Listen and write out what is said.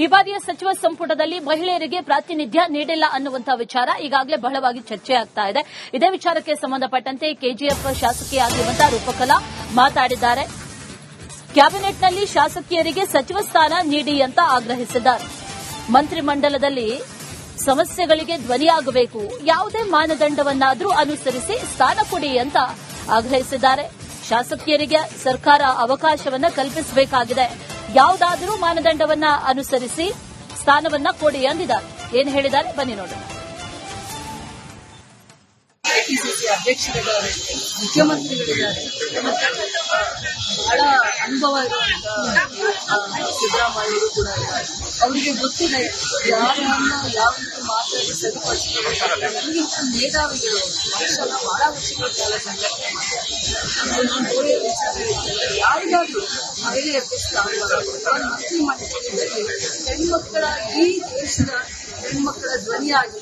ಈ ಬಾರಿಯ ಸಚಿವ ಸಂಪುಟದಲ್ಲಿ ಮಹಿಳೆಯರಿಗೆ ಪ್ರಾತಿನಿಧ್ಯ ನೀಡಿಲ್ಲ ಅನ್ನುವಂತಹ ವಿಚಾರ ಈಗಾಗಲೇ ಬಹಳವಾಗಿ ಚರ್ಚೆ ಆಗ್ತಾ ಇದೆ. ಇದೇ ವಿಚಾರಕ್ಕೆ ಸಂಬಂಧಪಟ್ಟಂತೆ ಕೆಜಿಎಫ್ ಶಾಸಕಿಯಾಗಿರುವಂತಹ ರೂಪಕಲಾ ಮಾತಾಡಿದ್ದಾರೆ. ಕ್ಯಾಬಿನೆಟ್ನಲ್ಲಿ ಶಾಸಕಿಯರಿಗೆ ಸಚಿವ ಸ್ಥಾನ ನೀಡಿ ಅಂತ ಆಗ್ರಹಿಸಿದ್ದಾರೆ. ಮಂತ್ರಿಮಂಡಲದಲ್ಲಿ ಸಮಸ್ಯೆಗಳಿಗೆ ಧ್ವನಿಯಾಗಬೇಕು, ಯಾವುದೇ ಮಾನದಂಡವನ್ನಾದರೂ ಅನುಸರಿಸಿ ಸ್ಥಾನ ಕೊಡಿ ಅಂತ ಆಗ್ರಹಿಸಿದ್ದಾರೆ. ಶಾಸಕಿಯರಿಗೆ ಸರ್ಕಾರ ಅವಕಾಶವನ್ನ ಕಲ್ಪಿಸಬೇಕಾಗಿದೆ, ಯಾವುದಾದರೂ ಮಾನದಂಡವನ್ನ ಅನುಸರಿಸಿ ಸ್ಥಾನವನ್ನ ಕೊಡಿ ಅಂದಿದ್ದಾರೆ. ಏನು ಹೇಳಿದ್ದಾರೆ ಬನ್ನಿ ನೋಡೋಣ. ಕೆಪಿಸಿಸಿ ಅಧ್ಯಕ್ಷರಿದ್ದಾರೆ, ಮುಖ್ಯಮಂತ್ರಿಗಳಿದ್ದಾರೆ, ಬಹಳ ಅನುಭವ ಇರುವಂತಹ ಸಿದ್ದರಾಮಯ್ಯರು ಕೂಡ ಇದ್ದಾರೆ. ಅವರಿಗೆ ಗೊತ್ತಿದೆ ಯಾರನ್ನ ಯಾವ ರೀತಿ ಮಾತಾಡಿ ಸರಿಪಡಿಸಬೇಕು. ನನಗಿಂತ ಮೇಧಾವಿಗಳು ಪಕ್ಷನ ಬಹಳ ವರ್ಷಗಳ ಕಾಲ ಸಂಘಟನೆ ಮಾಡ್ತಾರೆ. ಯಾರಿಗಾದ್ರೂ ಮಹಿಳೆಯರಿಗೆ ಸ್ಥಾನ ಮಂತ್ರಿಮಂಡಲದಲ್ಲಿ ಹೆಣ್ಮಕ್ಕಳ, ಈ ದೇಶದ ಹೆಣ್ಮಕ್ಕಳ ಧ್ವನಿಯಾಗಿ